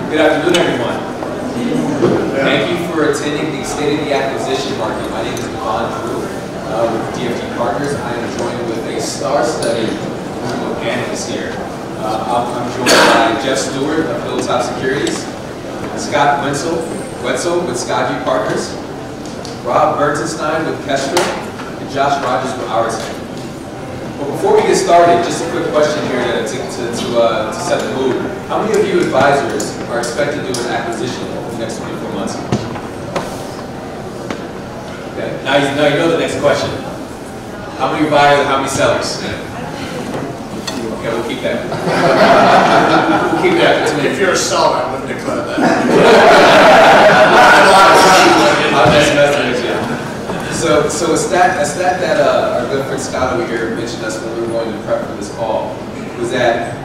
Good afternoon, everyone. Thank you for attending the State of the Acquisition Market. My name is Devon Drew with DFG Partners. I am joined with a star-studded group of analysts here. I'm joined by Jeff Stewart of Hilltop Securities, Scott Wetzel with Skyview Partners, Rob Bertenstein with Kestra, and Josh Rogers with Ourton. But before we get started, just a quick question here to set the mood. How many of you advisors are expected to do an acquisition over the next 24 months? Okay. Now you know the next question. How many buyers and how many sellers? Okay, we'll keep that. We'll keep that for 2 minutes. If you're a seller, I wouldn't declare that. So a stat that our good friend Scott over here mentioned us when we were going to prep for this call was that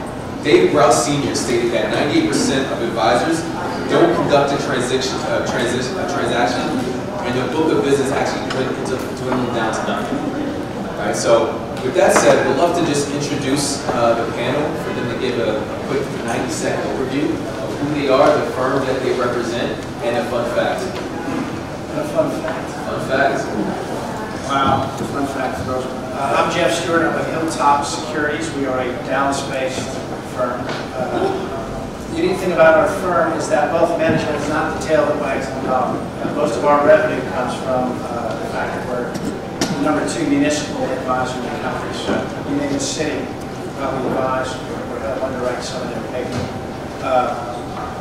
Dave Browse Sr. stated that 98% of advisors don't conduct a transaction, and the book of business actually dwindling down to nothing. All right, so with that said, we'd love to just introduce the panel for them to give a quick 90-second overview of who they are, the firm that they represent, and a fun fact. A fun fact. Fun fact. Wow, fun fact for those. I'm Jeff Stewart. I'm with Hilltop Securities. We are a Dallas-based firm. The unique thing about our firm is that wealth management is not the tail that wags the dog. Most of our revenue comes from the fact that we're the #2 municipal advisor in the country. So you name a city, we advise, we help underwrite some of their paper.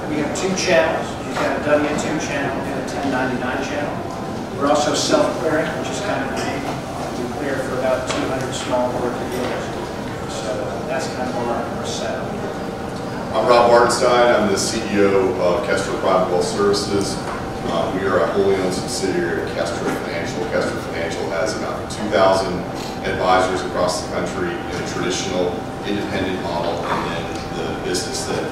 We have 2 channels. We've got a W-2 channel and a 1099 channel. We're also self-clearing, which is kind of unique. We clear for about 200 small broker dealers. So that's kind of our setup. I'm Rob Bartenstein. I'm the CEO of Kestra Private Wealth Services. We are a wholly owned subsidiary of Kestra Financial. Kestra Financial has about 2,000 advisors across the country in a traditional independent model, and then the business that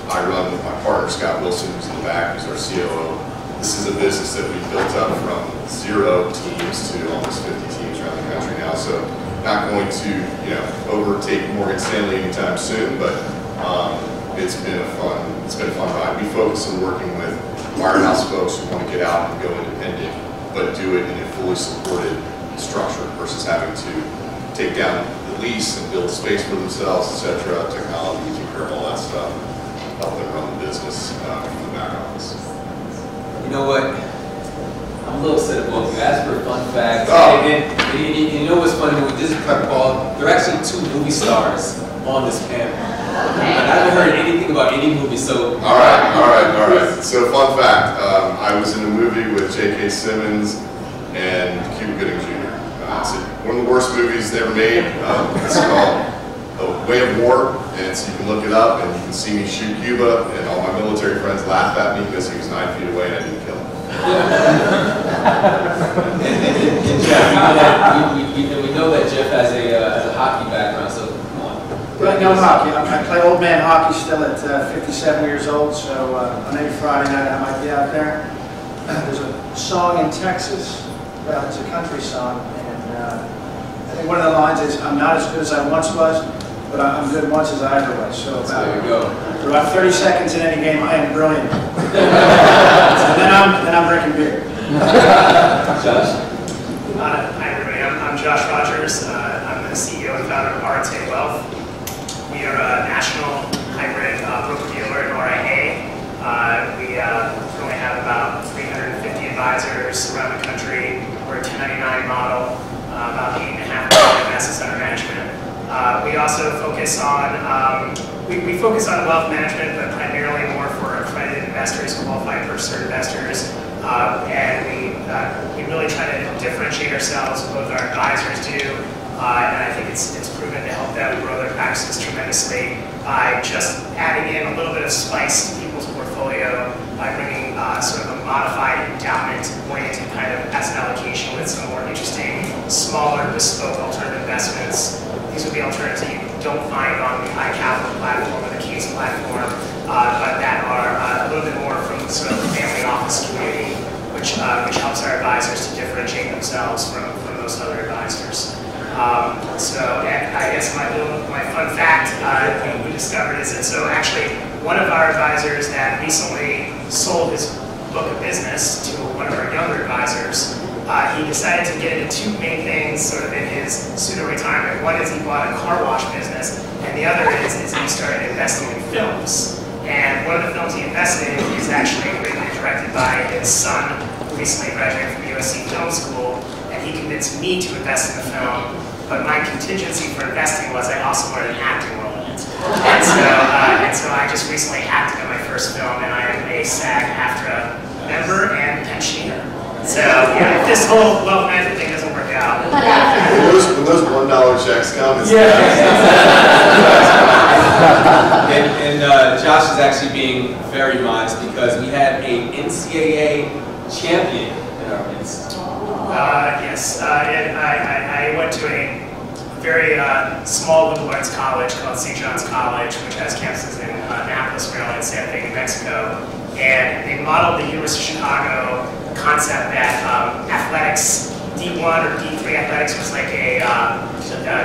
I run with my partner, Scott Wilson, who's in the back, who's our COO. This is a business that we've built up from 0 teams to almost 50 teams around the country now. So not going to, overtake Morgan Stanley anytime soon, but it's been a fun ride. We focus on working with wirehouse folks who want to get out and go independent, but do it in a fully supported structure versus having to take down the lease and build space for themselves, etc. Technology, take care of all that stuff. Help them run the business from the back office. You know what? I'm a little upset about you. Asked for a fun fact. Oh. And you know what's funny? When we did this prep call, there are actually 2 movie stars on this panel. And I haven't heard anything about any movie, so... All right. So fun fact, I was in a movie with J.K. Simmons and Cuba Gooding Jr. It's one of the worst movies ever made. It's called The Way of War, and so you can look it up and you can see me shoot Cuba, and all my military friends laughed at me because he was 9 feet away and I didn't kill him. and Jeff, we know that Jeff has a hockey background, so come on. Right, no hockey. I play old man hockey still at 57 years old, so on any Friday night I might be out there. There's a song in Texas, well, it's a country song, and I think one of the lines is, I'm not as good as I once was, but I'm good once as I ever was. So there you go. For about 30 seconds in any game, I am brilliant. So then I'm drinking beer. Josh? Hi everybody, I'm Josh Rogers. I'm the CEO and founder of RTA Wealth. We are a national hybrid broker-dealer in RIA. We currently have about 350 advisors around the country. We're a 1099 model, about $8.5 billion in assets under management. We also focus on, we focus on wealth management, but primarily more for accredited investors, qualified purchaser investors. And we really try to differentiate ourselves, both our advisors do, and I think it's proven to help them grow their practices tremendously by just adding in a little bit of spice to people's portfolio by bringing sort of a modified endowment-oriented kind of asset allocation with some more interesting, smaller, bespoke alternative investments. These would be alternatives that you don't find on the iCapital platform or the Case platform, but that are a little bit more from sort of the family office community, which helps our advisors to differentiate themselves from those other advisors. So I guess my fun fact we discovered is that so actually one of our advisors had recently sold his book of business to one of our younger advisors. He decided to get into two main things sort of in his pseudo-retirement. One is he bought a car wash business, and the other is he started investing in films. And one of the films he invested in is actually written and directed by his son, who recently graduated from USC Film School, and he convinced me to invest in the film, but my contingency for investing was I also wanted an acting role in it. And so I just recently acted in my first film, and I am a SAG-AFTRA member and pensioner. So yeah, if this whole wealth management thing doesn't work out. When those $1 checks come, it's And Josh is actually being very modest because we had a NCAA champion in our midst. Yes, and I went to a very small liberal arts college called St. John's College, which has campuses in Annapolis, Maryland, and Santa Fe, New Mexico. And they modeled the University of Chicago concept that athletics, D1 or D3 athletics, was like a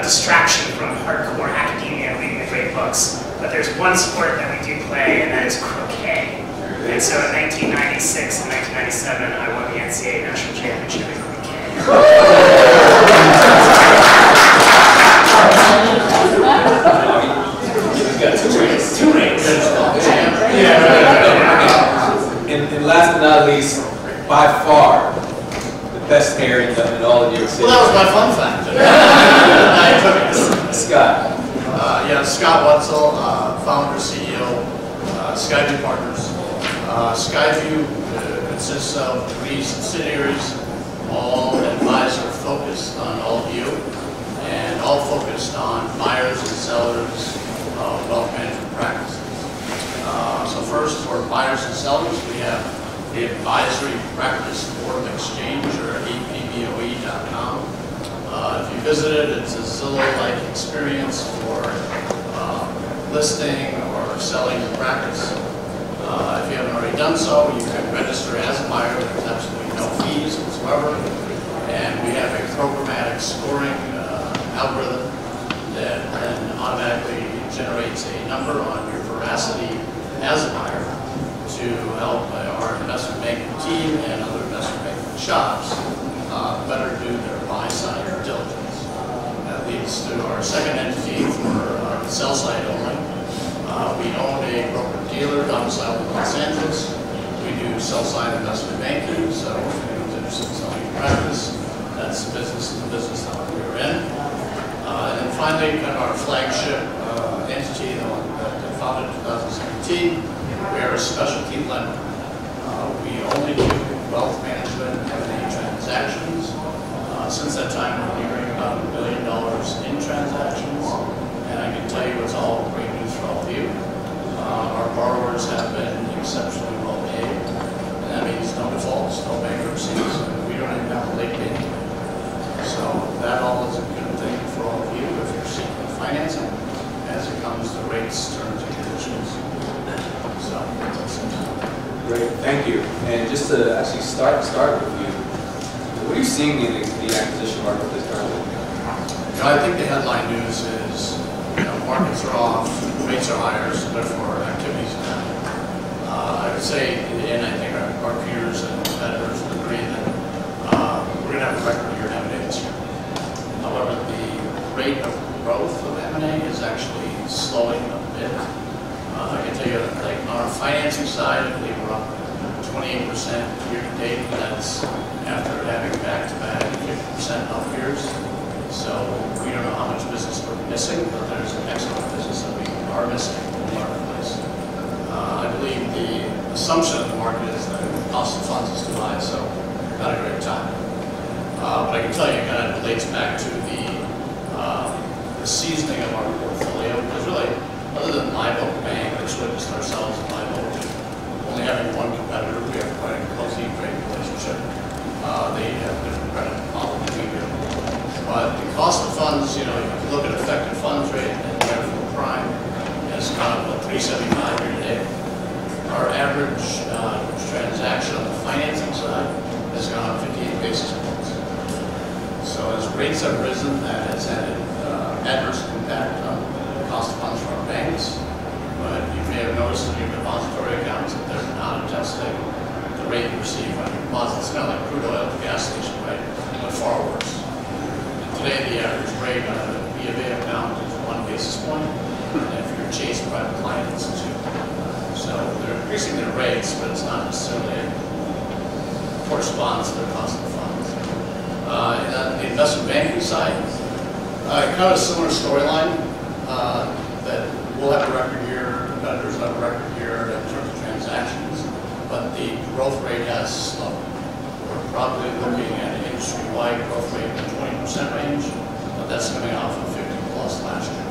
distraction from hardcore academia and reading the great books. But there's one sport that we do play, and that is croquet. And so in 1996 and 1997, I won the NCAA National Championship in croquet. Two rings. And last but not least, by far, the best hair in all of New York City. Well, that was my fun fact. I took it. Scott. Yeah, Scott Wetzel, founder, CEO, Skyview Partners. Skyview consists of 3 subsidiaries, all advisor focused on all of you, and all focused on buyers and sellers of wealth management practices. So first, for buyers and sellers, we have the Advisory Practice Board of Exchange, or APBOE.com. If you visit it, it's a Zillow-like experience for listing or selling your practice. If you haven't already done so, you can register as a buyer. There's absolutely no fees whatsoever. And we have a programmatic scoring algorithm that then automatically generates a number on your veracity as a buyer to help our investment banking team and other investment banking shops better do their buy-side diligence. That leads to our second entity for sell side only. We own a broker-dealer domiciled in Los Angeles. We do sell-side investment banking, so if anyone's interested in selling your practice, that's the business that we're in. And then finally, kind of our flagship entity, the one that I founded in 2017, we are a specialty lender. We only do wealth management M&A transactions. Since that time, we're nearing about $1 billion in transactions, and I can tell you it's all great news for all of you. Our borrowers have been exceptionally well paid, and that means no defaults, no bankruptcies, and we don't even have a late payment. So that all is a good thing for all of you if you're seeking financing as it comes to rates, terms, and conditions. So that's it. Great, thank you. And just to actually start with you, what are you seeing in the acquisition marketplace currently? I think the headline news is, markets are off, rates are higher, so therefore activities are down. I would say, and I think our peers and competitors would agree that we're going to have a record year in M&A this year. However, the rate of growth of M&A is actually slowing a bit. I can tell you, like on our financing side, I believe we're up 28% year to date. That's after having back-to-back 50% up years. So we don't know how much business we're missing, but there's an excellent business that we are missing in the marketplace. I believe the assumption of the market is that the cost of funds is too high, so not a great time. But I can tell you, it kind of relates back to the seasoning of our portfolio, because really, other than Live Oak Bank, which witnessed ourselves in Live Oak, only having one competitor, we have quite a cozy, great relationship. They have a different credit model than we do. But the cost of funds, if you look at effective funds rate and therefore prime, has gone up to 375 year to date. Our average transaction on the financing side has gone up 58 basis points. So as rates have risen, that has had an adverse impact on the cost of funds for our banks. But you may have notice in your depository accounts that they're not adjusting the rate you receive on your deposits. It's kind of like crude oil at the gas station, right? But far worse. Today, the average rate on a B of A account is 1 basis point, and if you're Chase private client, it's 2. So they're increasing their rates, but it's not necessarily corresponds to their cost of funds. And on the investment banking side, kind of a similar storyline, that we'll have a record year, competitors will have a record year in terms of transactions, but the growth rate has slowed. We're probably looking at an industry-wide growth rate in the 20% range, but that's coming off of 50 plus last year.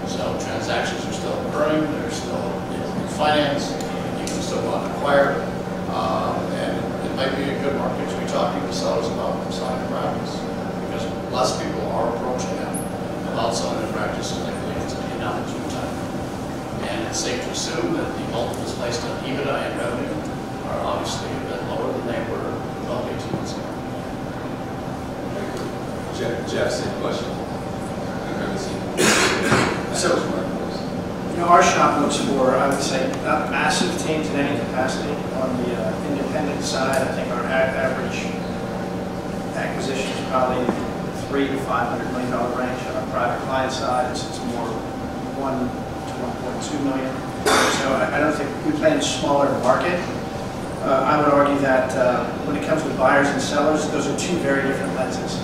So transactions are still occurring, they're still in finance, you can still go out and acquire, and it might be a good market to be talking to sellers about selling their practice, because less people are approaching them about selling their practice, and they believe it's an opportune time. And it's safe to assume that the multiples placed on EBITDA and revenue are obviously a bit lower than they were 12, 18 months ago. Jeff, same question. So, our shop looks for, I would say, not massive teams in any capacity. On the independent side, I think our average acquisition is probably $300 to $500 million range. On our private client side, it's more 1 to 1.2 million. So I don't think we play in a smaller market. I would argue that when it comes to buyers and sellers, those are 2 very different lenses.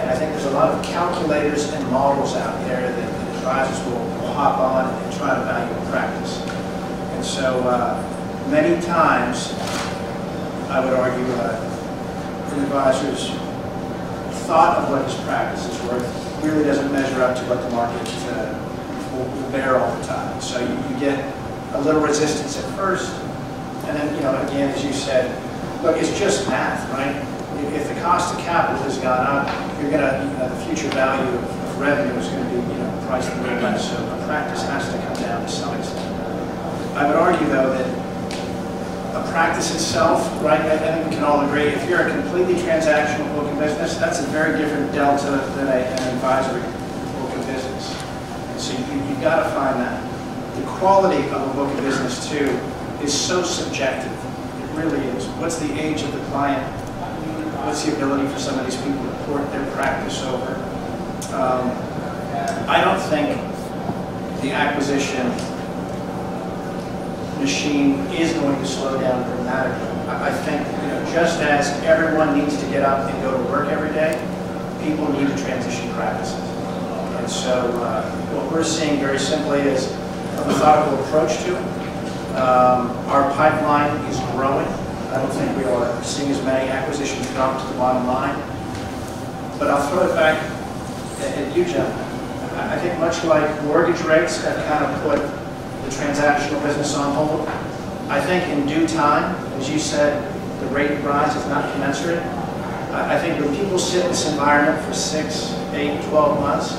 And I think there's a lot of calculators and models out there that advisors will hop on and try to value a practice. And so many times, I would argue, an advisor's thought of what his practice is worth really doesn't measure up to what the market will bear all the time. So you get a little resistance at first, and then, again, as you said, look, it's just math, right? If the cost of capital has gone up, you're going to, the future value of revenue is going to be, priced a little less. So a practice has to come down to some extent. I would argue, though, that a practice itself, right, I think we can all agree, if you're a completely transactional book of business, that's a very different delta than an advisory book of business. And so you've got to find that. The quality of a book of business, too, is so subjective. It really is. What's the age of the client? What's the ability for some of these people to port their practice over? I don't think the acquisition machine is going to slow down dramatically. I think, just as everyone needs to get up and go to work every day, people need to transition practices. And so what we're seeing very simply is a methodical approach to it. Our pipeline is growing. I don't think we are seeing as many acquisitions drop to the bottom line. But I'll throw it back at you, gentlemen. I think much like mortgage rates have kind of put the transactional business on hold, I think in due time, as you said, the rate rise is not commensurate. I think when people sit in this environment for 6, 8, 12 months,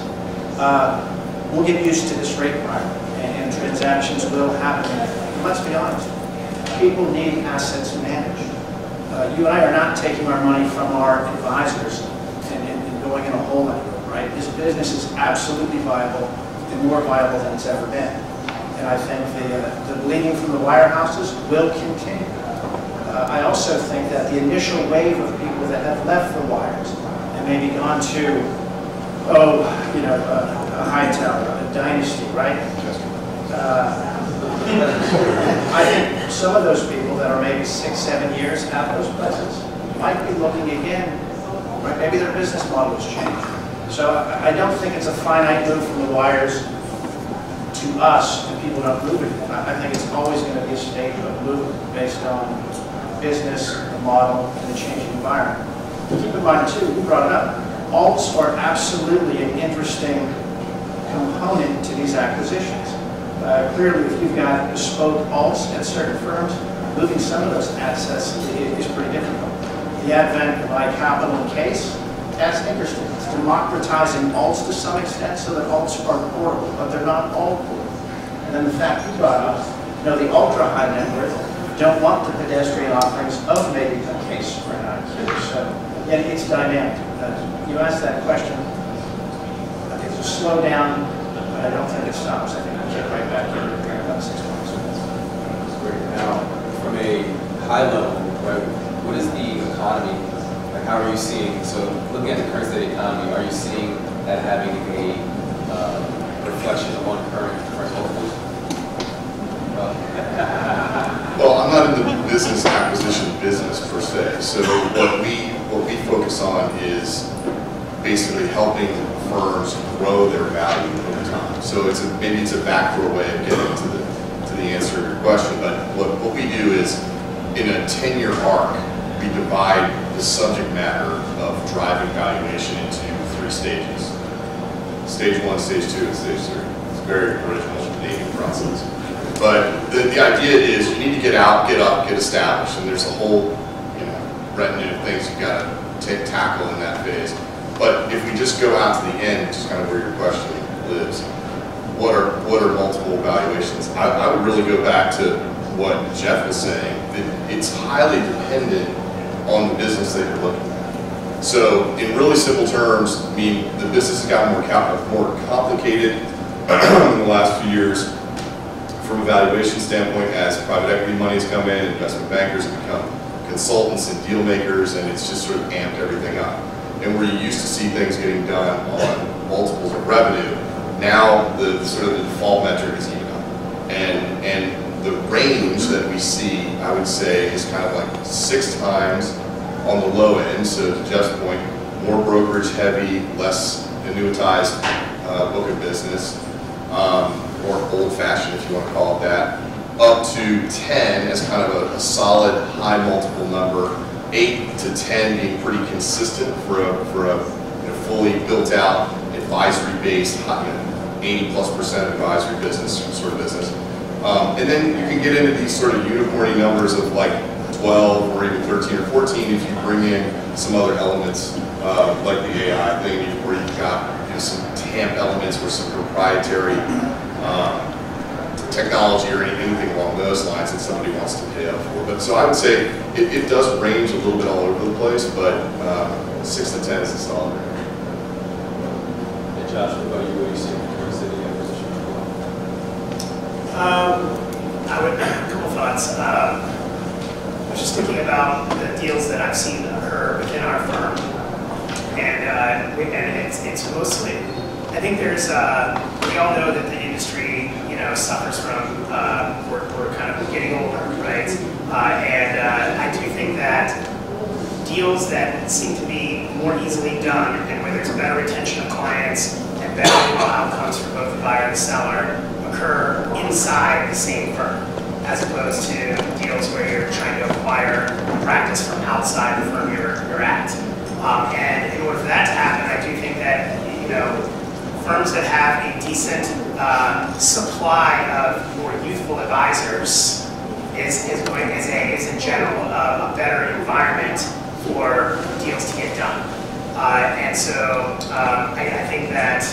we'll get used to this rate environment, and transactions will happen. Let's be honest, people need assets managed. You and I are not taking our money from our advisors and going in a hole anywhere, right? This business is absolutely viable and more viable than it's ever been. And I think the bleeding from the wirehouses will continue. I also think that the initial wave of people that have left the wires and maybe gone to, a Hightower, a Dynasty, right? I think some of those people that are maybe 6, 7 years at those places might be looking again, right? Maybe their business model has changed. So I don't think it's a finite move from the wires to us and people don't move it. I think it's always going to be a stage of movement based on business, the model, and the changing environment. Keep in mind too, you brought it up, alts are absolutely an interesting component to these acquisitions. Clearly, if you've got bespoke alts at certain firms, moving some of those assets is pretty difficult. The advent of iCapital and Case, that's interesting. It's democratizing alts to some extent so that alts are portable, but they're not all portable. And then the fact you brought up, the ultra high net worth don't want the pedestrian offerings of maybe a Case or an IQ. So again, it's dynamic. You asked that question. It's a slowdown, but I don't think it stops. I think we'll get right back here in about 6 months. great. Now, from a high level, right, what is the economy, like how are you seeing, so looking at the current state of the economy, are you seeing that having a reflection on current multiples? Well, I'm not in the business acquisition business per se. So what we focus on is basically helping firms grow their value over time. So maybe it's a backdoor way of getting to the answer to your question. But what we do is in a 10-year arc, we divide the subject matter of driving valuation into 3 stages. Stage 1, Stage 2, and Stage 3. It's a very original naming process. But the idea is you need to get out, get up, get established, and there's a whole retinue of things you've got to tackle in that phase. But if we just go out to the end, which is kind of where your question lives, what are multiple valuations? I would really go back to what Jeff was saying, that it's highly dependent on the business that you're looking at. So in really simple terms, I mean, the business has gotten more complicated in the last few years from a valuation standpoint as private equity money's come in, investment bankers have become consultants and deal makers, and it's just sort of amped everything up. And where you used to see things getting done on multiples of revenue, now the sort of the default metric is EBITDA. And the range that we see, I would say, is kind of like 6 times on the low end. So to Jeff's point, more brokerage heavy, less annuitized book of business, more old-fashioned, if you want to call it that, up to 10 as kind of a solid high multiple number, 8 to 10 being pretty consistent for a fully built-out advisory-based, 80+% advisory business sort of business. And then you can get into these sort of unicorny numbers of like 12 or even 13 or 14 if you bring in some other elements like the AI thing, where you've got some TAMP elements or some proprietary technology or anything along those lines that somebody wants to pay up for. But so I would say it does range a little bit all over the place, but 6 to 10 is a solid range. Hey Josh, what about you? What do you see in the current state of the acquisition? I would, a couple thoughts. I was just thinking about the deals that I've seen occur within our firm, and it's mostly, I think there's, we all know that the industry, suffers from, we're kind of getting older, right? And I do think that deals that seem to be more easily done and where there's better retention of clients and better outcomes for both the buyer and the seller occur inside the same firm, as opposed to deals where you're trying to acquire practice from outside the firm you're at. And in order for that to happen, I do think that, firms that have a decent supply of more youthful advisors is in general a better environment for deals to get done. And so I think that,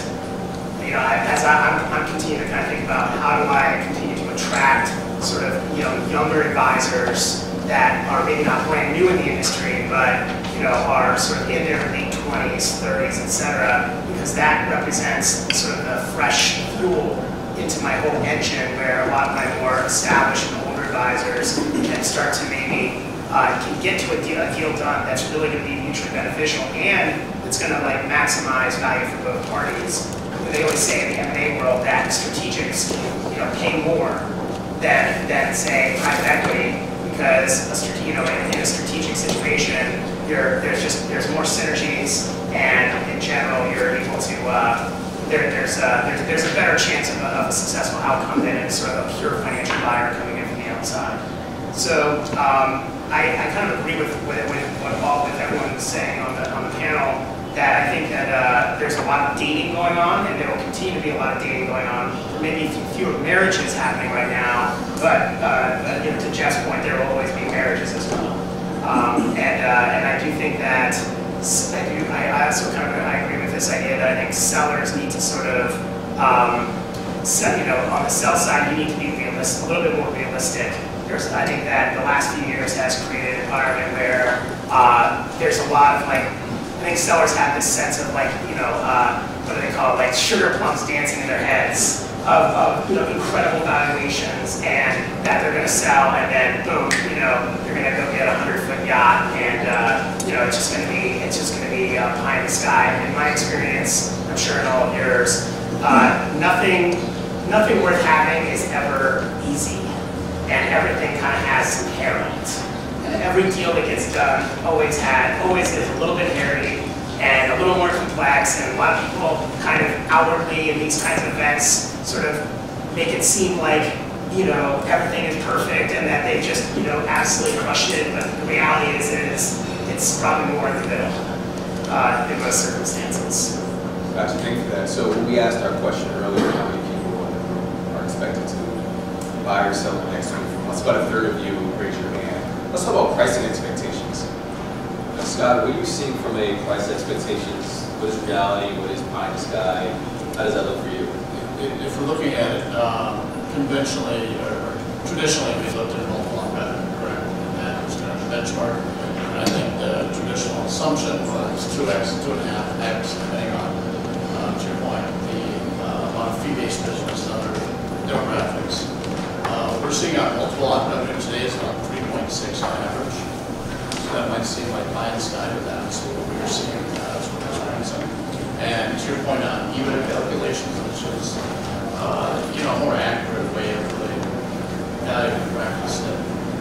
as I'm continuing to kind of think about how do I continue to attract sort of younger advisors that are maybe not brand new in the industry, but are sort of in their late 20s, 30s, etc., because that represents sort of the fresh fuel into my whole engine, where a lot of my more established and older advisors can start to maybe can get to a deal done that's really going to be mutually beneficial and it's going to like maximize value for both parties. They always say in the M&A world that strategics pay more than say private equity, because in a strategic situation there's more synergies, and in general you're able to there's a better chance of a successful outcome than in sort of a pure financial buyer coming in from the outside. So I kind of agree with everyone was saying on the panel, that I think that there's a lot of dating going on, and there will continue to be a lot of dating going on. There may be fewer marriages happening right now, but to Jeff's point, there will always be marriages as well. And I do think that I also kind of agree with this idea that I think sellers need to sort of on the sell side, you need to be realistic, a little bit more realistic. I think that the last few years has created an environment where there's a lot of I think sellers have this sense of what do they call it, sugar plums dancing in their heads, of incredible valuations, and that they're going to sell, and then boom, they're going to go get a 100-foot yacht, and it's just going to be pie in the sky. In my experience, I'm sure in all of yours, nothing worth having is ever easy, and everything kind of has some hair on it. And every deal that gets done always is a little bit hairy and a little more complex, and a lot of people kind of outwardly in these kinds of events sort of make it seem like everything is perfect and that they just absolutely crushed it, but the reality is it's probably more in the middle in most circumstances. Gotcha, thank you for that. So when we asked our question earlier, how many people in the room are expected to buy or sell in the next 24 months? About a third of you raised your hand. Let's talk about pricing expectations. Now, Scott, what are you seeing from a price expectations? What is reality? What is pie in the sky? How does that look for you? If we're looking at it conventionally or traditionally, we looked at multiple on better, correct? And that was kind of the benchmark. And I think the traditional assumption was 2x, 2.5x, depending on, to your point, the amount of fee-based business and other demographics. We're seeing our multiple on revenue today is about 3.6 on average. So that might seem like pie in the sky, but that's what we were seeing as we're experiencing. And to your point on EBITDA calculations, which is a more accurate way of really valuing the practice that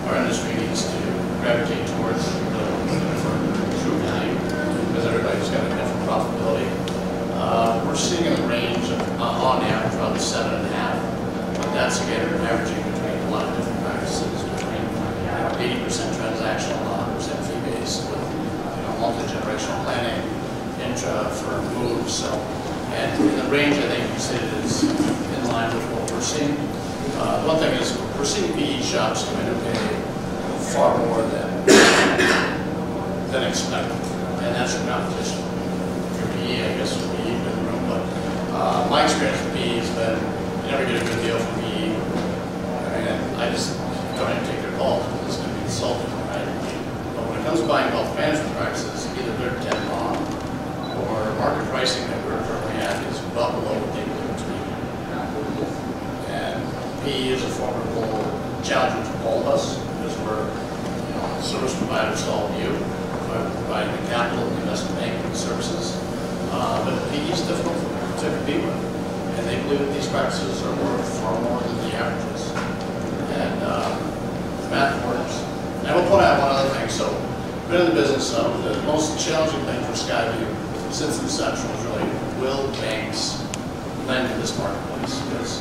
our industry needs to gravitate towards for true value, because everybody's got a different profitability. We're seeing in the range of, on average, about 7.5. But that's again averaging between a lot of different practices, between 80% transactional, 100% fee-based, with multi-generational planning, intra-firm moves. So, and in the range, I think you said it is in line with what we're seeing. One thing is we're seeing PE shops come in and pay far more than expected, and that's your competition. For PE, I guess would be in the room, but my experience with PE has been you never get a good deal from PE, and I just don't even take their call because it's going to be insulting, right? But when it comes to buying wealth management practices, either they're dead wrong or market pricing that we're currently at is well below what they believe to be. And PE is a formidable challenger to all of us because we're service providers to all of you, providing the capital and investment banking services. But PE is difficult to compete with, and they believe that these practices are worth far more than the averages. And the math works. And I will point out one other thing. So, I've been in the business of the most challenging thing for Skyview since inception was really, will banks lend to this marketplace? Because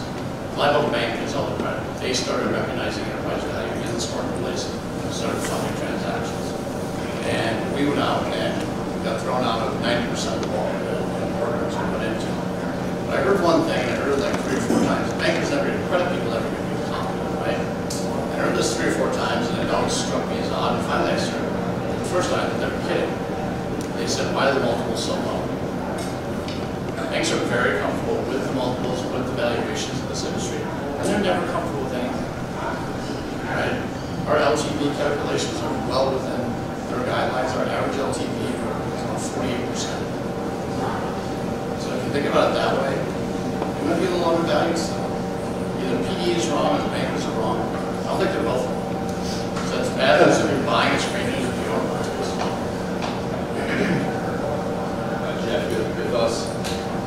Live Oak Bank is all the credit. They started recognizing enterprise value in this marketplace and started funding transactions. And we went out and got thrown out of 90% of the ball in programs we went into. But I heard one thing, and I heard it like 3 or 4 times. Bankers never get credit, people never get people confident, right? I heard this 3 or 4 times, and it always struck me as odd. And finally I started, the first time that they were kidding. They said, why are the multiples so low? Banks are very comfortable with the multiples, with the valuations in this industry, and they're never comfortable with anything. Right? Our LTV calculations are well within their guidelines. Our average LTV is about 48%. So if you think about it that way, you might be a little undervalued still. Either PE is wrong or the bankers are wrong. I don't think they're both wrong. So it's bad as if you're buying a screen in New York. Jeff, your thoughts?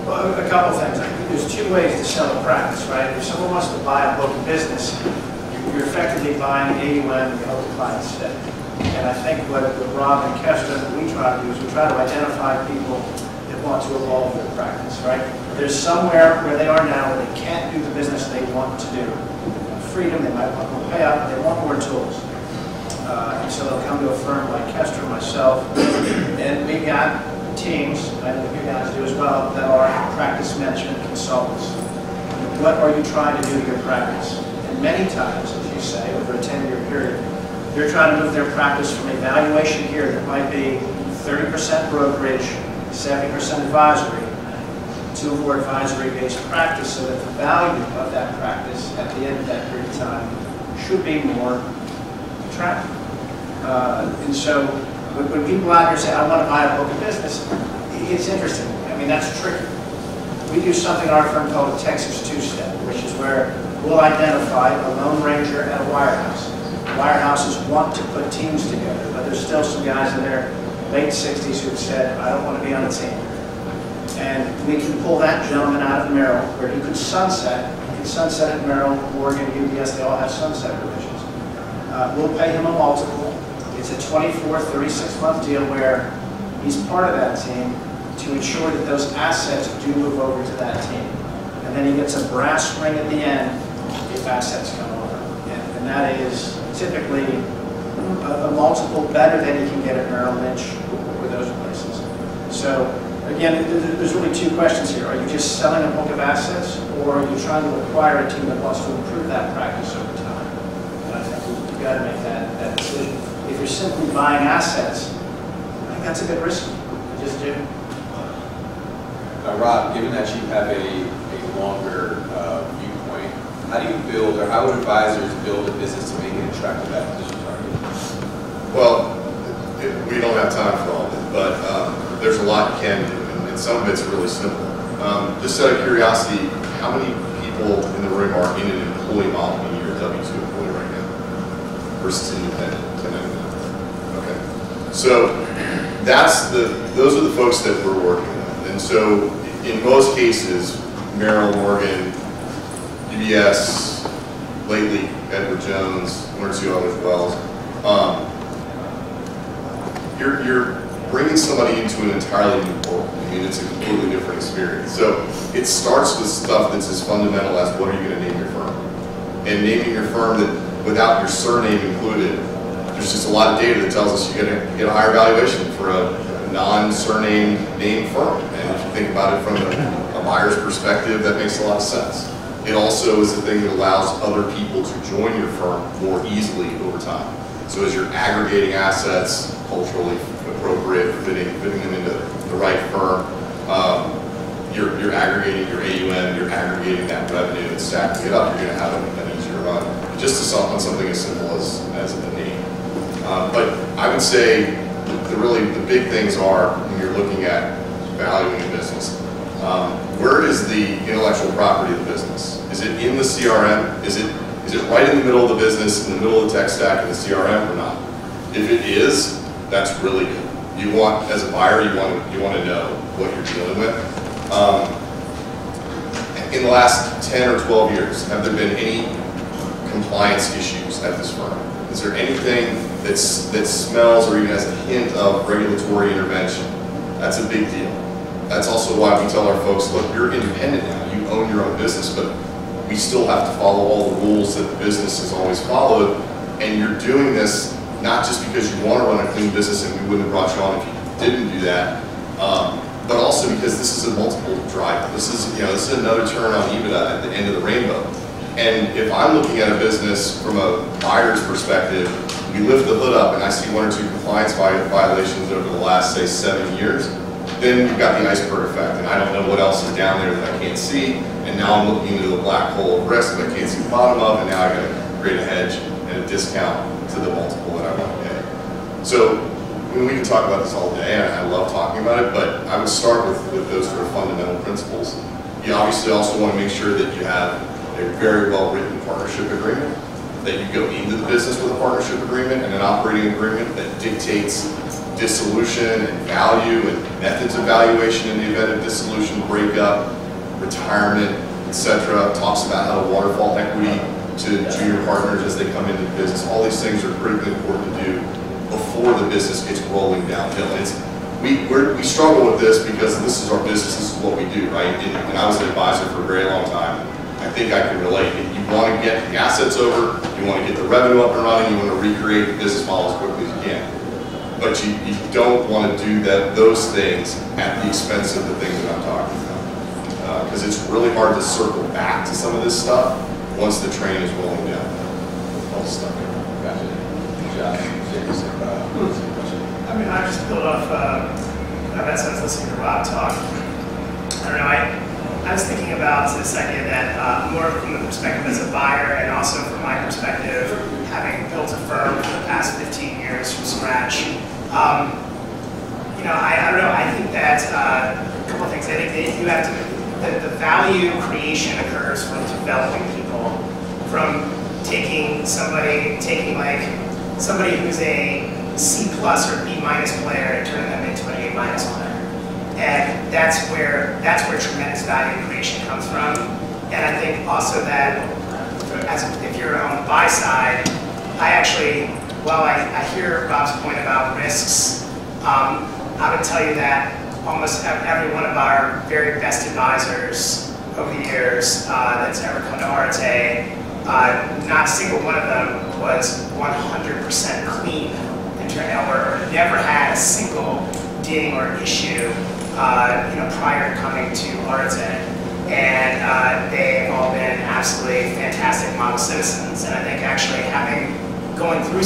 Well, a couple things. There's 2 ways to sell a practice, right? If someone wants to buy a book of business, you're effectively buying AUM and you hope the clients stay. And I think what Rob and Kester and we try to do is we try to identify people that want to evolve their practice, right? There's somewhere where they are now where they can't do the business they want to do. Freedom, they might want more payout, but they want more tools. And so they'll come to a firm like Kester, myself, and we got teams, I think you guys do as well, that are practice management consultants. What are you trying to do to your practice? And many times, as you say, over a 10-year period, they're trying to move their practice from a valuation here that might be 30% brokerage, 70% advisory, to a more advisory-based practice so that the value of that practice at the end of that period of time should be more attractive. And so when people out here say, I want to buy a book of business, it's interesting. I mean, that's tricky. we do something in our firm called a Texas two-step, which is where we'll identify a Lone Ranger and a wirehouse. Wirehouses want to put teams together, but there's still some guys in their late 60s who've said, I don't want to be on a team. And we can pull that gentleman out of Merrill, where he could sunset. He can sunset at Merrill, Morgan, UBS, they all have sunset provisions. We'll pay him a multiple. It's a 24, 36-month deal where he's part of that team to ensure that those assets do move over to that team. And then he gets a brass ring at the end if assets come over. And that is typically a multiple better than he can get at Merrill Lynch or those places. So again, there's really two questions here. Are you just selling a book of assets, or are you trying to acquire a team that wants to improve that practice over time? And I think you've got to make that decision. If you're simply buying assets, I think that's a bit risky. You just do. Now, Rob, given that you have a longer viewpoint, how do you build, or how would advisors build a business to make an attractive acquisition target? Well, we don't have time for all of it, but there's a lot you can do, and some of it's really simple. Just out of curiosity, how many people in the room are in an employee model, meaning you're a W-2 employee right now, versus independent, 1099? Okay. So those are the folks that we're working with. And so in most cases, Merrill, Morgan, UBS, lately Edward Jones, one or two others, Wells, you're bringing somebody into an entirely new world. I mean, it's a completely different experience. So it starts with stuff that's as fundamental as what are you going to name your firm? And naming your firm that without your surname included, there's just a lot of data that tells us you're going to get a higher valuation for a non-surname named firm. And if you think about it from a buyer's perspective, that makes a lot of sense. It also is the thing that allows other people to join your firm more easily over time. So as you're aggregating assets, culturally appropriate, fitting them into the right firm, you're aggregating your AUM, you're aggregating that revenue and stacking it up, you're going to have an easier run. Just on something as simple as a name. But I would say the big things are when you're looking at valuing a business. Where is the intellectual property of the business? Is it in the CRM? Is it right in the middle of the business, in the middle of the tech stack in the CRM or not? If it is, that's really good. You want, as a buyer, you want to know what you're dealing with. In the last 10 or 12 years, have there been any compliance issues at this firm? Is there anything that smells or even has a hint of regulatory intervention? That's a big deal. That's also why we tell our folks, look, you're independent now. You own your own business, but we still have to follow all the rules that the business has always followed. And you're doing this not just because you want to run a clean business and we wouldn't have brought you on if you didn't do that, but also because this is a multiple driver. This is another turn on EBITDA at the end of the rainbow. And if I'm looking at a business from a buyer's perspective, we lift the hood up and I see one or two compliance violations over the last, say, 7 years, then you've got the iceberg effect, and I don't know what else is down there that I can't see, and now I'm looking into the black hole of risk that I can't see the bottom of, and now I got to create a hedge and a discount to the multiple that I want to pay. So we can talk about this all day, and I love talking about it, but I would start with those sort of fundamental principles. You obviously also want to make sure that you have a very well-written partnership agreement, that you go into the business with a partnership agreement and an operating agreement that dictates dissolution and value and methods of valuation in the event of dissolution, breakup, retirement, etc. Talks about how to waterfall equity to junior partners as they come into the business. All these things are critically important to do before the business gets rolling downhill. We struggle with this because this is our business, this is what we do, right? And I was an advisor for a very long time. I think I can relate. You want to get the assets over, you want to get the revenue up and running, you want to recreate the business model as quickly as you can. But you don't want to do those things at the expense of the things that I'm talking about. Because it's really hard to circle back to some of this stuff once the train is rolling down. All stuff. Gotcha. Josh, I mean, I just build off that sense listening to Rob talk. I don't know, I was thinking about this idea that more from the perspective as a buyer and also from my perspective, having built a firm for the past 15 years from scratch. I don't know, I think that a couple of things. I think that you have to the value creation occurs from developing people, from taking somebody who's a C+ or B- player and turning them into an A- player. And that's where tremendous value creation comes from. And I think also that if you're on the buy side, while I hear Rob's point about risks, I would tell you that almost every one of our very best advisors over the years that's ever come to Arete, not a single one of them was 100% clean or never had a single ding or issue prior to coming to Arete. And they've all been absolutely fantastic model citizens. And I think actually going through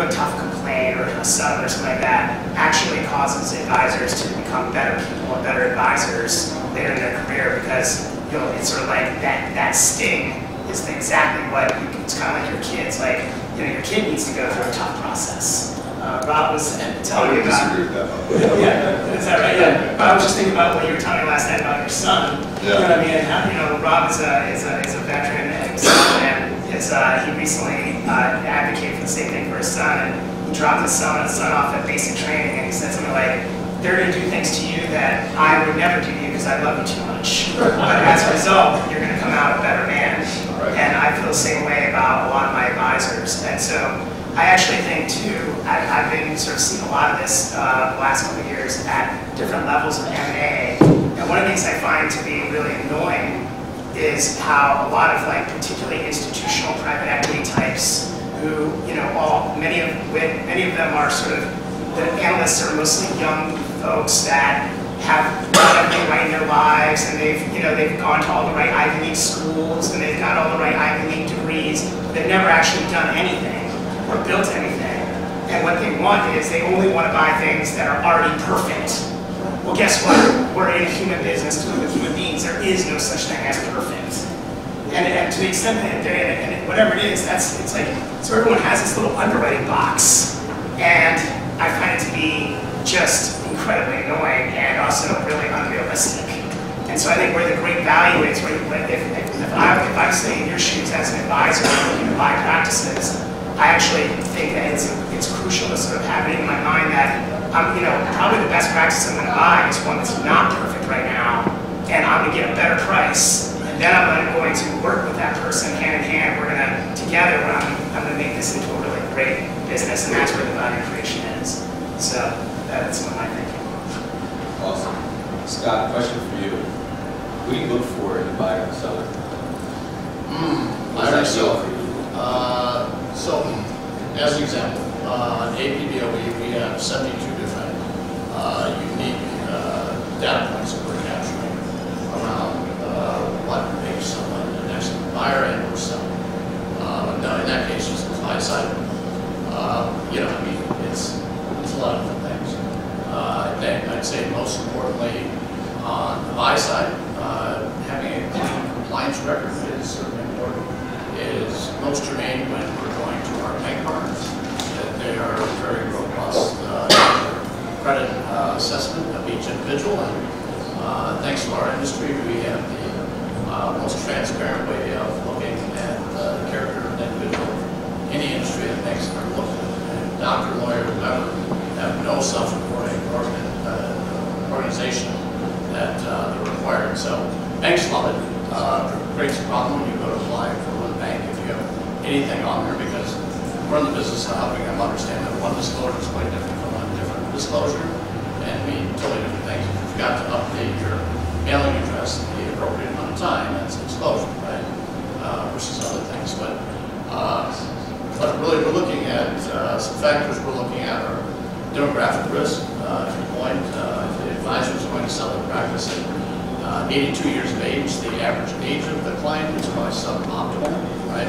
a tough complaint or a sub or something like that actually causes advisors to become better people and better advisors later in their career, because it's sort of like that sting is exactly what it's kind of like your kids. Like, your kid needs to go through a tough process. Rob was telling me about. I would disagree with that. Yeah, is that right? Yeah. But I was just thinking about what you were telling me last night about your son. Yeah. You know what I mean? And how, Rob is a veteran himself, and he recently advocated for the same thing for his son, and he dropped his son off at basic training, and he said something like, "They're going to do things to you that I would never do to you because I love you too much. But as a result, you're going to come out a better man." Right. And I feel the same way about a lot of my advisors. And so I actually think too, I've been sort of seeing a lot of this the last couple of years at different levels of M&A. And one of the things I find to be really annoying is how a lot of particularly institutional private equity types who, many of them are sort of, the analysts are mostly young folks that have done everything right in their lives, and they've gone to all the right Ivy League schools, and they've got all the right Ivy League degrees. They've never actually done anything or built anything. And what they want is they only want to buy things that are already perfect. Well, guess what? We're in a human business dealing with human beings. There is no such thing as perfect. And to the extent that whatever it is, it's like, so everyone has this little underwriting box. And I find it to be just incredibly annoying and also really unrealistic. And so I think where the great value is, if I'm sitting in your shoes as an advisor looking to buy practices, I actually think that it's crucial to sort of have it in my mind that probably the best practice I'm going to buy is one that's not perfect right now, and I'm going to get a better price. And then I'm going to work with that person hand in hand. We're going to together. I'm going to make this into a really great business, and that's where the value creation is. So that's what I'm thinking. Awesome. Scott, question for you. What do you look for in a buyer and seller? What does that show for you? So, as an example, in APBOE, we have 72 different unique data points that we're capturing around what makes someone an excellent buyer and or seller. Now, in that case, just the buy side, it's a lot of different things. I'd say most importantly, on the buy side, having a clean compliance record is certainly important. It is most germane when we're going to our bank partners, that they are very robust credit assessment of each individual. And thanks to our industry, we have the most transparent way of looking at the character of an individual. Any industry that makes them look at. And doctor, lawyer, whoever, have no self-reporting organization that they're required. So banks love it. Creates a problem when you go to apply for one bank if you have anything on there, because we're in the business of helping them understand that one disclosure is quite different from one different disclosure and mean totally different things. If you've got to update your mailing address in the appropriate amount of time, that's exposure, right? Versus other things. But really we're looking at some factors we're looking at are demographic risk. To your point, if the advisor is going to sell their practice at 82 years of age, the average age of the client is probably suboptimal, right?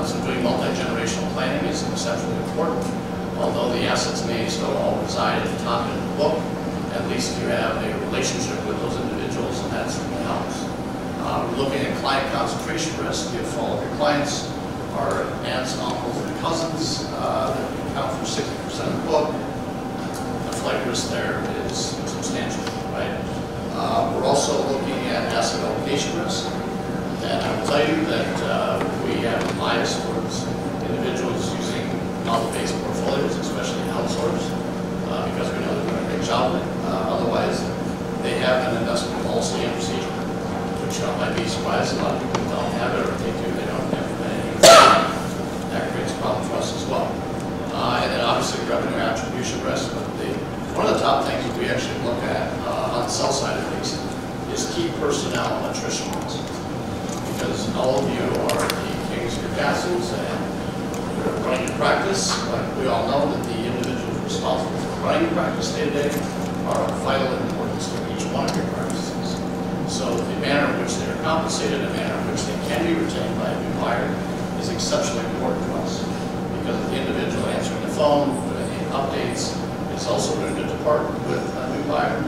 So doing multi-generational planning is exceptionally important. Although the assets may still all reside at the top end of the book, at least you have a relationship with those individuals, and that certainly helps. We're looking at client concentration risk. If all of your clients are aunts, uncles, and cousins that account for 60% of the book, the flight risk there is substantial, right? We're tell you that we have a bias towards individuals using model-based portfolios, especially outsourced, because we know they're doing a great job of it. Otherwise, they have an investment policy and procedure, which might be surprised a lot of people don't have it, or if they do, they don't have anything. That creates a problem for us as well. And then obviously revenue attribution risk. But one of the top things that we actually look at on the sell side at least is key personnel attrition risk. Because all of you are the kings of your castles and you're running your practice. Like we all know that the individuals responsible for running your practice day to day are of vital importance to each one of your practices. So the manner in which they are compensated, the manner in which they can be retained by a new buyer is exceptionally important to us. Because the individual answering the phone, doing updates, is also going to depart with a new buyer.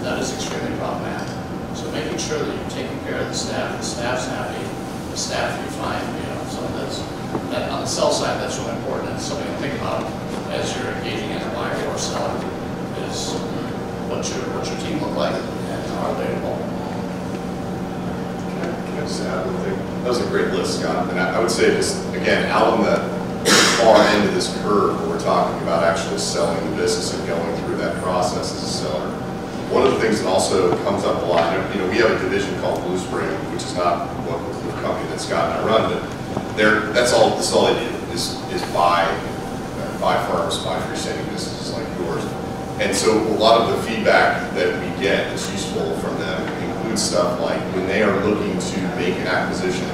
That is extremely problematic. So making sure that you're taking care of the staff's happy, the staff you find, something that on the sell side that's really important, and something to think about as you're engaging as a buyer or seller is what's your team look like and are they involved? Can I just add one thing? That was a great list, Scott. And I would say just, again, out on the far end of this curve where we're talking about actually selling the business and going through that process as a seller. One of the things that also comes up a lot, we have a division called Blue Spring, which is not the company that Scott and I run, but that's all they do is buy firms, buy freestanding businesses like yours. And so a lot of the feedback that we get that's useful from them includes stuff like when they are looking to make an acquisition,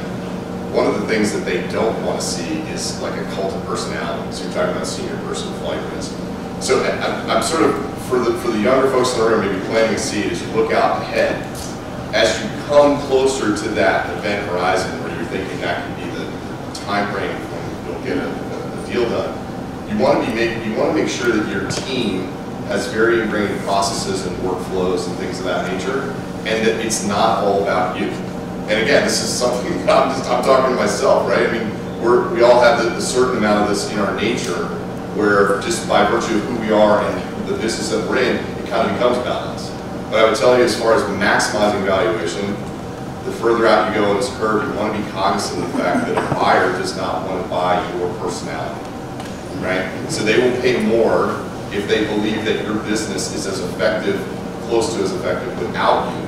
one of the things that they don't want to see is like a cult of personality. So you're talking about senior person flight risk. So I'm sort of, for the younger folks in the room, maybe planting a seed as you look out ahead, as you come closer to that event horizon where you're thinking that could be the time frame when you'll get a deal done, you want to make sure that your team has very ingrained processes and workflows and things of that nature, and that it's not all about you. And again, this is something that I'm talking to myself, right? I mean, we all have the certain amount of this in our nature, where just by virtue of who we are and the business that we're in, it kind of becomes about us. But I would tell you, as far as maximizing valuation, the further out you go in this curve, you want to be cognizant of the fact that a buyer does not want to buy your personality, right? So they will pay more if they believe that your business is as effective, close to as effective without you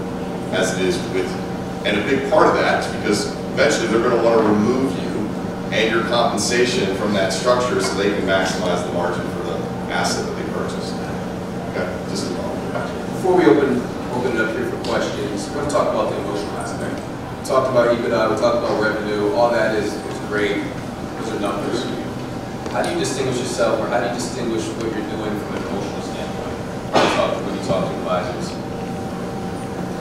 as it is with you. And a big part of that is because eventually they're going to want to remove you and your compensation from that structure so they can maximize the margin for the asset that they purchased. Okay, just a moment. Before we open it up here for questions, we're going to talk about the emotional aspect. We talked about EBITDA, we talked about revenue, all that is great. Those are numbers. How do you distinguish yourself, or how do you distinguish what you're doing from an emotional standpoint when you talk to advisors?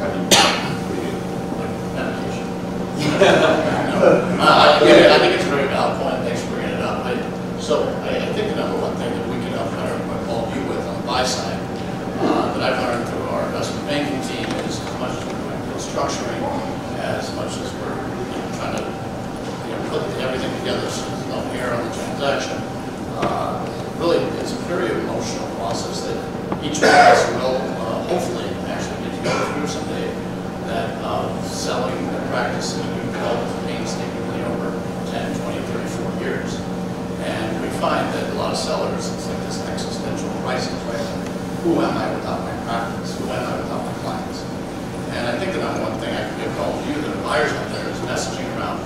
How do you Meditation. I think it's a very valid point. Thanks for bringing it up. I think the number one thing that we can help all you with on the buy side that I've learned through our investment banking team is as much as we're doing deal structuring, as much as we're trying to put everything together so there's no error on the transaction. Really, it's a very emotional process that each one of us will hopefully actually get to go through someday. That selling the practice that we've developed painstakingly over 10, 20, 30, 40 years. And we find that a lot of sellers, it's like this existential crisis, right? Who am I without my practice? Who am I without my clients? And I think the number one thing I can give to all of you that are buyers out there is messaging around,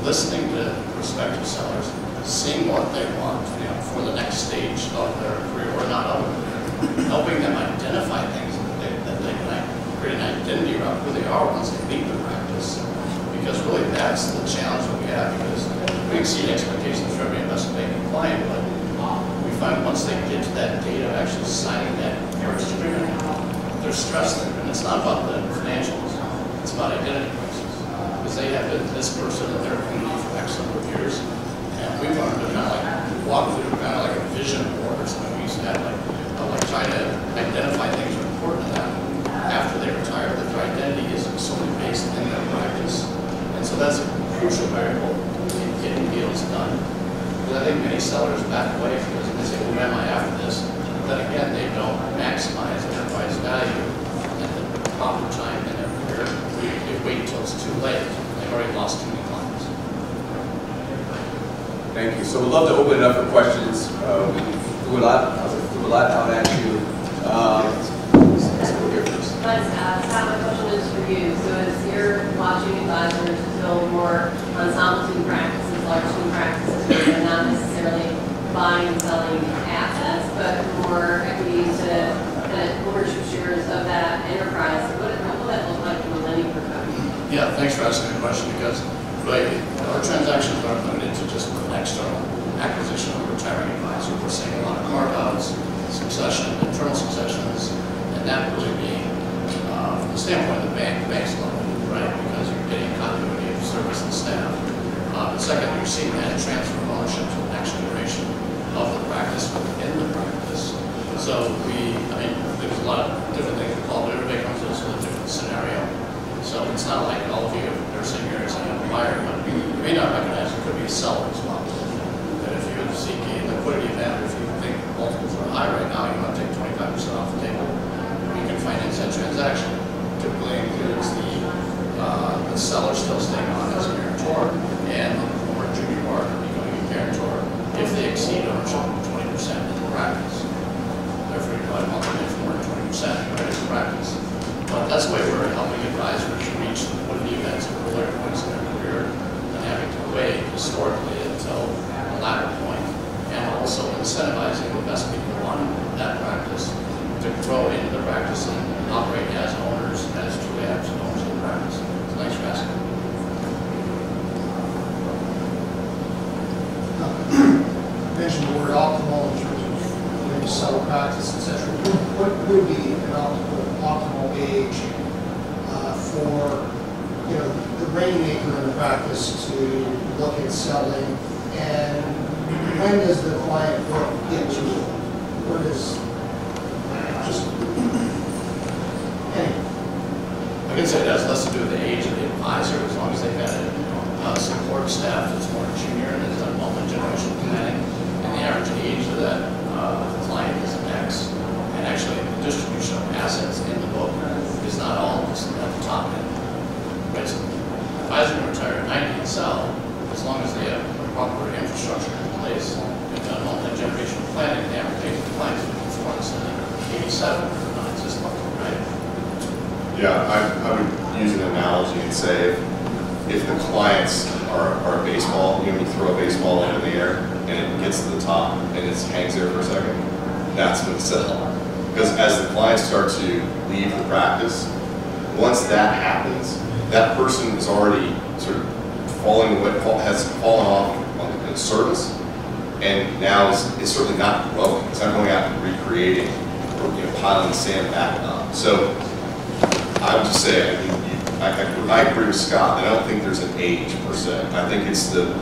listening to prospective sellers, seeing what they want for the next stage of their career or not of their career, helping them identify things that they can create an identity around who they are once they leave the practice. Because really that's the challenge that we have, because we exceed expectations for every investment banking client, but we find once they get to that date of actually signing that marriage agreement, they're stressed, and it's not about the financials, it's about identity crisis. Because they have been this person in their community for X number of years, and we wanted to kind of like walk through kind of like a vision board or something. We used to have like trying to identify things that are important to them after they retire, that their identity isn't solely based in their practice. And so that's a crucial variable in getting deals done. Because I think many sellers back away because they say, well, who am I after this? But then again, they don't maximize enterprise value at the proper time in their career. They wait until it's too late. They've already lost So we'd love to open it up for questions. We threw a lot out at you. So we'll hear first. Scott, my question is for you. So as you're watching advisors build more ensemble team practices, large team practices, where they're not necessarily buying and selling assets, but more equity to kind of ownership shares of that enterprise, what will that look like from a lending perspective? Yeah, thanks for asking the question, because our transactions aren't limited to just an external acquisition of a retiring advisor. We're seeing a lot of carve-outs, succession, internal successions, and that really being, from the standpoint of the bank's level, right? Because you're getting continuity of service and staff. But second, you're seeing that transfer of ownership to the next generation of the practice within the practice. So there's a lot of different things we call, but everybody comes to us with a different scenario. So it's not like all of you are sitting here saying, I'm a buyer, but you may not recognize it could be a seller as well. That if you're seeking a liquidity event, or if you think multiples are high right now, you want to take 25% off the table, you can finance that transaction. Typically includes the seller still staying on as a guarantor and the more junior partner becoming a guarantor if they exceed ownership of 20% in the practice. Therefore, you probably want them in for more than 20% right in the practice. But that's the way we're helping advisors reach liquidity events at earlier points in their career and having to wait historically until a latter point, and also incentivizing the best people on that practice to grow into the practice and operate as owners, as true absolute owners of the practice. So thanks for asking. You mentioned the word optimal in terms of when you sell a practice, etc. What would be an optimal age for the rainmaker in the practice to look at selling, and when does the client get to what is just anyway? I can say it has less to do with the age of the advisor, as long as they've got a support staff that's more junior and has done multi-generational planning, and the average age of that client is X. And actually, the distribution of assets in the book is not all just at the top end. Right? So advisor can retire at 90 and sell, as long as they have proper infrastructure in place. They've done multi-generational planning, the average age of the client is 54 instead of 87 for non-existent, right? Yeah, I would use an analogy and say if the clients are a baseball, you throw a baseball into the air and it gets to the top and it hangs there for a second, that's when to sell. Because as the clients start to leave the practice, once that happens, that person is already sort of falling away, has fallen off on the service, and now is certainly not growing. It's not going out and recreating or piling sand back up. So I would just say, I agree with Scott that I don't think there's an age per se. I think it's the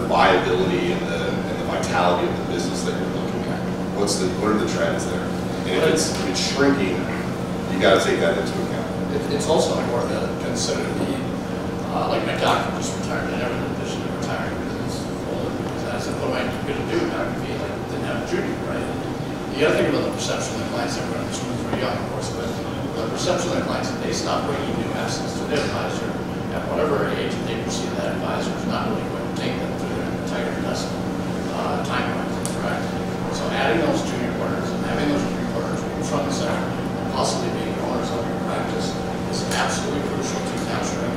viability and the vitality of the business that you're looking at. What are the trends there? And if it's shrinking, you got to take that into account. It's also important to consider like my doctor just retired, and never did vision of retiring because it's older. Because I said, what am I going to do? Not going to be like, didn't have a junior, right? You got to think about the perception of the clients. Everyone in this room is very young, of course, but the perception of the clients that they stop bringing new assets to their advisor at whatever age they perceive that advisor is not really going to take them through their entire investment timeline, correct? So adding those junior partners and having those junior partners in front and center, and possibly being owners of your practice, is absolutely crucial to capturing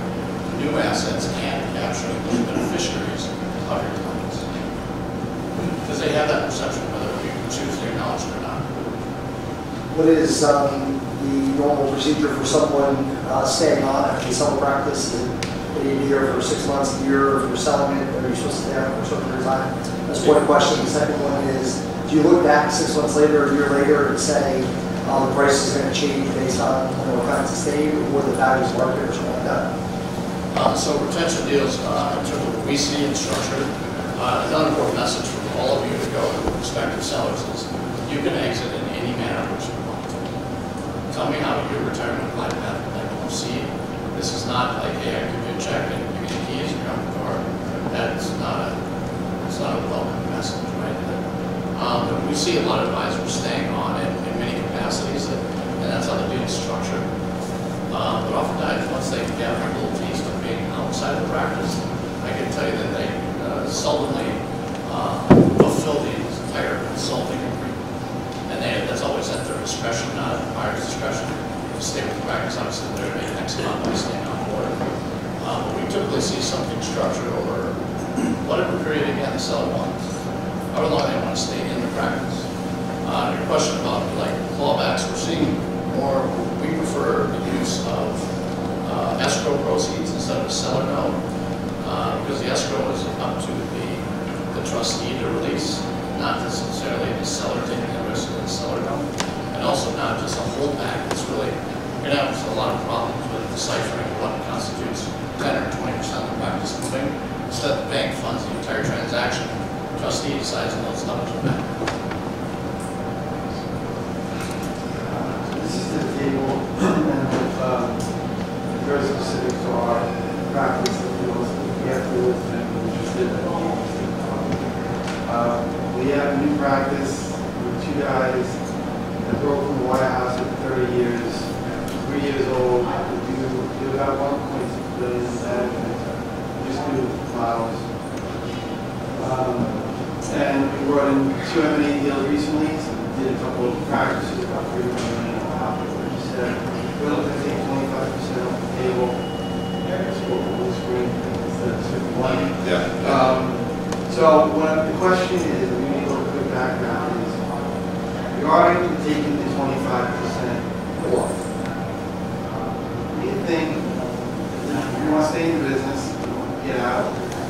new assets and capturing the beneficiaries of your clients. Because they have that perception whether you choose to acknowledge it or not. What is the normal procedure for someone staying on after they sell a practice? Are you here for 6 months, a year, if you're selling it, or are you supposed to stay on for a certain period of time? That's one question. The second one is, do you look back 6 months later, a year later, and say the price is going to change based on what kinds of stay or the values of market or something like that? So retention deals, in terms of what we see and structure, another important message for all of you to go to prospective sellers is you can exit in any manner which you want. Tell me how your retirement life path would like to see. This is not like, hey, I give you a check and give you the keys and you're out the door. That's not a welcome message, right? But we see a lot of advisors staying on in many capacities, and that's how the deal is structured. But oftentimes, once they get a little taste of being outside the practice, I can tell you that they seldomly buyer's discretion. If you stay with the practice, obviously they're going to make X amount by staying on board. But we typically see something structured over whatever period, again, the seller wants, however long they want to stay in the practice. Your question about like clawbacks, we're seeing more, we prefer the use of escrow proceeds instead of a seller note, because the escrow is up to the trustee to release, not necessarily the seller taking the risk of the seller note, and also not just a holdback. It's really, you're going to have a lot of problems with deciphering what constitutes 10 or 20% of the practice moving. Instead, the bank funds the entire transaction, the trustee decides on those numbers are met. This is the table, and very specific to our practice that we have to live and interested in. We have a new practice with 2 guys that broke from the White House at 30 years, 3 years old. We do about 1.6 billion in management, just do files. And we brought in 2 M&A deals recently, so we did a couple of practices, about 3 million on top of what you said. We're looking to take 25% off the table. That's what we'll screen instead of 51. Yeah. So the question is, we need a little quick background, is regarding taking the 25% off, do you think, if you want to stay in the business, get out,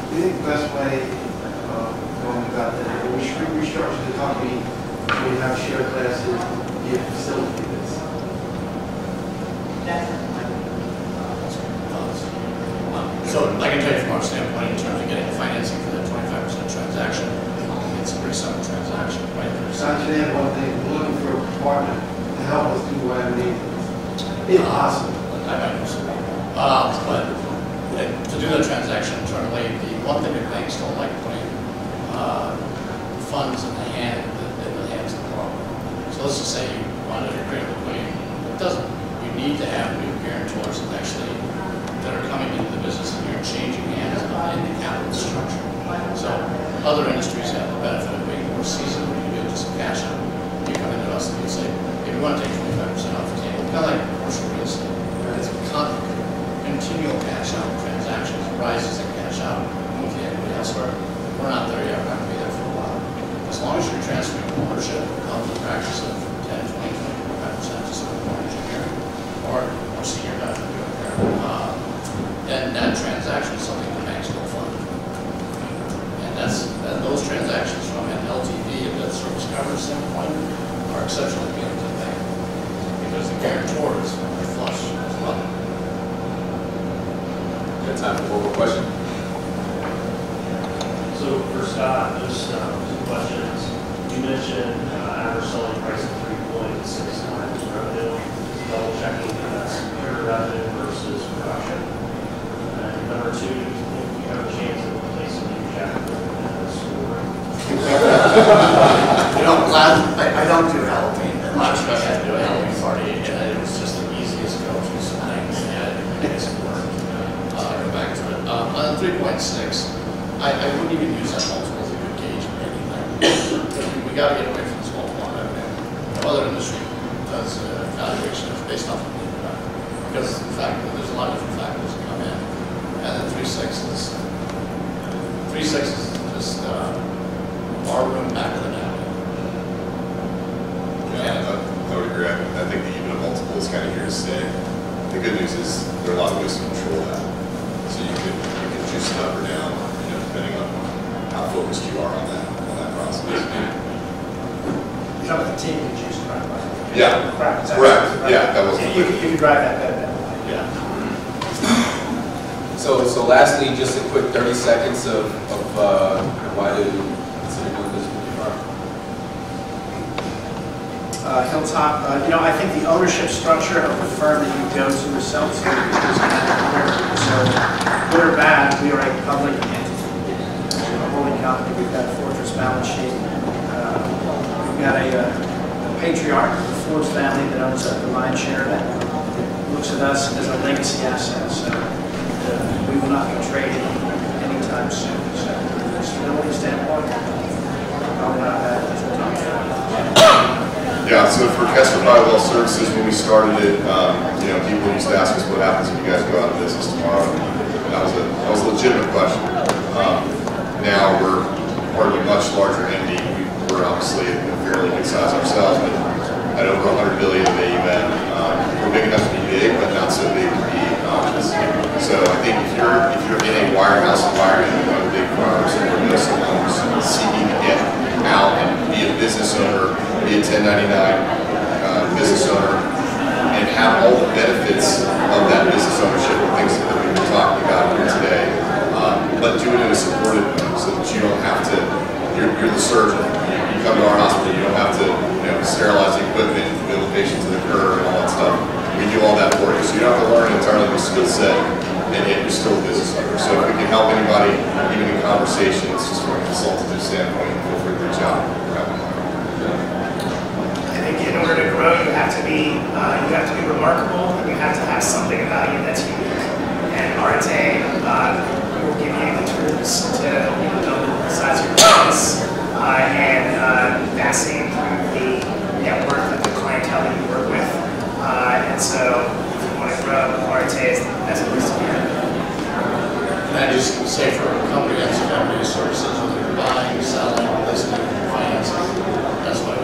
do you think the best way of going about that, we should restructure the company so we have share classes, you facilitate this? So I can tell you from our standpoint, in terms of getting financing for that 25% transaction, it's a pretty simple transaction, right? So I understand one thing, we're looking for a partner to help us do what I need. If possible. I might know some. But to do the transaction internally, the one thing that banks don't like putting funds in the hands of the borrower. So let's just say you wanted to create liquidity. It doesn't. You need to have new guarantors that are coming into the business and you're changing hands in the capital structure. So other industries have the benefit of being more seasoned when you do just cash out. You come into us and you say, if you want to take 25% off the table, kind of like commercial real estate. It's a continual cash out transactions, rises in cash out, move the equity elsewhere. We're not there yet, we're not going to be there for a while. As long as you're transferring ownership of the practice of 10, 20, 25% to some more engineer or senior guy from doing there, then that transaction is something the banks will fund. And those transactions from an LTV and debt service coverage standpoint are exceptionally appealing to the bank because the guarantors are flush as well. Got time for one more question? So for Scott, just 2 questions. You mentioned average selling price of 3.6 times revenue. Just double checking that that's pure revenue versus production. And number 2, do you think you have a chance of replacing the jacket in the store? I don't do Halloween. Last year I had to do a Halloween party, and it was just the easiest go-to things, and it doesn't work. Go back to it. On 3.6, I wouldn't even use that multiple as a good gauge of anything. We got to get away from this multiple on revenue. No other industry does valuation based off of the because the fact that there's a lot of different factors that come in, and then 3.6 is just our room back of the napkin. Yeah, I would agree. I think the EBITDA multiple is kind of here to stay. The good news is there are a lot of ways to control that. So you can juice it up or down, depending on how focused you are on that process. You're talking about the team that juice, right? Yeah, correct. Yeah, that was. You can drive that better. Yeah. So lastly, just a quick 30 seconds of why to consider doing this with your firm. Hilltop, I think the ownership structure of the firm that you go to or sell to is kind of clear. So good or bad, we are a public entity. We're a holding company. We've got a fortress balance sheet. We've got a patriarch, the Forbes family, that owns the lion's share of it. Looks at us as a legacy asset. So we will not be trading anytime soon. So from a stability standpoint, probably not bad. Yeah, so for Kester Private Wealth Services, when we started it, people used to ask us what happens if you guys go out of business tomorrow. And that was a legitimate question. Now we're part of a much larger entity. We're obviously a fairly good size ourselves, but at over 100 billion of AUM. We're big enough to be big, but not so big to be anonymous. So I think if you're in a wirehouse environment with one of the big firms or someone who's seeking to get out and be a business owner, be a 1099 business owner, and have all the benefits of that business ownership and things that we've been talking about here today, but do it in a supported way so that you don't have to, you're the surgeon, you come to our hospital, you don't have to sterilize the equipment, wheel patients to the curb and all that stuff. We do all that for you, so you don't have to learn an entirely new skill set, and yet you're still a business owner. So if we can help anybody, even in conversations, just from a consultative standpoint, feel free to reach out. I think in order to grow, you have to be remarkable, and you have to have something about you that's unique. And Arte will give you the tools to build the size of your business and vastly improve the network of the clientele that you work with. And so, if you want to grow, Arte is the best place to be. And I just say for comprehensive equity services, whether you're buying, selling, listing, financing, that's what